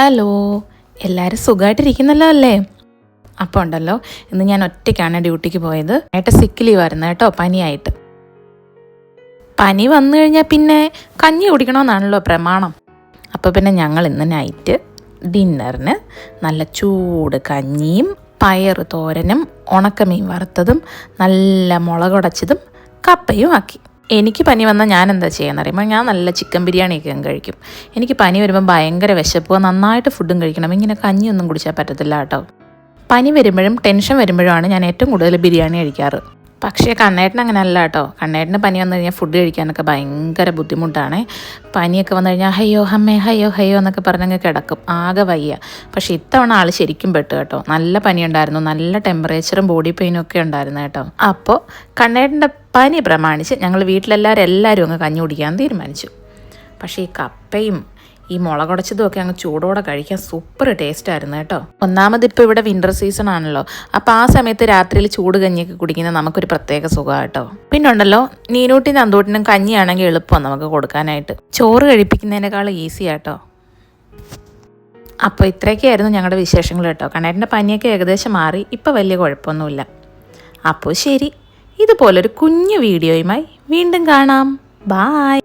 Hello, എല്ലാവരും സുഖമായിട്ടിരിക്കുന്നല്ലോ അല്ലേ? അപ്പോൾ ഉണ്ടല്ലോ, ഇന്ന് ഞാൻ ഒറ്റയ്ക്കാണ് ഡ്യൂട്ടിക്ക് പോയത്. സിക്ക് ലീവ് ആയിരുന്നു കേട്ടോ, പനിയായിട്ട്. പനി വന്നു കഴിഞ്ഞാൽ പിന്നെ കഞ്ഞി കുടിക്കണമെന്നാണല്ലോ പ്രമാണം. അപ്പോൾ പിന്നെ ഞങ്ങൾ ഇന്ന് നൈറ്റ് ഡിന്നറിന് നല്ല ചൂട് കഞ്ഞിയും പയറ് തോരനും ഉണക്കമീൻ വറുത്തതും നല്ല മുളകുടച്ചതും കപ്പയും ആക്കി. എനിക്ക് പനി വന്നാൽ ഞാൻ എന്താ ചെയ്യാന്ന് അറിയുമ്പോൾ ഞാൻ നല്ല ചിക്കൻ ബിരിയാണിയൊക്കെ കഴിക്കും. എനിക്ക് പനി വരുമ്പോൾ ഭയങ്കര വിശപ്പ്, നന്നായിട്ട് ഫുഡും കഴിക്കണം. ഇങ്ങനെ കഞ്ഞിയൊന്നും കുടിച്ചാൽ പറ്റത്തില്ല കേട്ടോ. പനി വരുമ്പോഴും ടെൻഷൻ വരുമ്പോഴുമാണ് ഞാൻ ഏറ്റവും കൂടുതൽ ബിരിയാണി കഴിക്കാറ്. പക്ഷേ കണ്ണേട്ടൻ അങ്ങനെ അല്ല കേട്ടോ. കണ്ണേട്ടന് പനി വന്നു കഴിഞ്ഞാൽ ഫുഡ് കഴിക്കാനൊക്കെ ഭയങ്കര ബുദ്ധിമുട്ടാണ്. പനിയൊക്കെ വന്നു കഴിഞ്ഞാൽ ഹയ്യോ അമ്മേ ഹയ്യോ ഹയ്യോ എന്നൊക്കെ പറഞ്ഞങ്ങ് കിടക്കും, ആകെ വയ്യ. പക്ഷേ ഇത്തവണ ആൾ ശരിക്കും പെട്ടു കേട്ടോ. നല്ല പനിയുണ്ടായിരുന്നു, നല്ല ടെമ്പറേച്ചറും ബോഡി പെയിനും ഒക്കെ ഉണ്ടായിരുന്നു കേട്ടോ. അപ്പോൾ കണ്ണേട്ടൻ്റെ പനി പ്രമാണിച്ച് ഞങ്ങൾ വീട്ടിലെല്ലാവരും അങ്ങ് കഞ്ഞി കുടിക്കാൻ തീരുമാനിച്ചു. പക്ഷേ ഈ കപ്പയും ഈ മുളകുടച്ചതും ഒക്കെ അങ്ങ് ചൂടോടെ കഴിക്കാൻ സൂപ്പർ ടേസ്റ്റ് ആയിരുന്നു കേട്ടോ. ഒന്നാമതിപ്പോൾ ഇവിടെ വിൻ്റർ സീസൺ ആണല്ലോ, അപ്പോൾ ആ സമയത്ത് രാത്രിയിൽ ചൂട് കഞ്ഞിയൊക്കെ കുടിക്കുന്നത് നമുക്കൊരു പ്രത്യേക സുഖമാണ് കേട്ടോ. പിന്നെ ഉണ്ടല്ലോ, നീനൂട്ടിനും അന്തൂട്ടിനും കഞ്ഞിയാണെങ്കിൽ എളുപ്പമാണ് നമുക്ക് കൊടുക്കാനായിട്ട്. ചോറ് കഴിപ്പിക്കുന്നതിനേക്കാൾ ഈസി ആട്ടോ. അപ്പോൾ ഇത്രയൊക്കെയായിരുന്നു ഞങ്ങളുടെ വിശേഷങ്ങൾ കേട്ടോ. കണ്ണേട്ടൻ്റെ പനിയൊക്കെ ഏകദേശം മാറി, ഇപ്പോൾ വലിയ കുഴപ്പമൊന്നുമില്ല. അപ്പോൾ ശരി, ഇതുപോലൊരു കുഞ്ഞു വീഡിയോയുമായി വീണ്ടും കാണാം. ബായ്.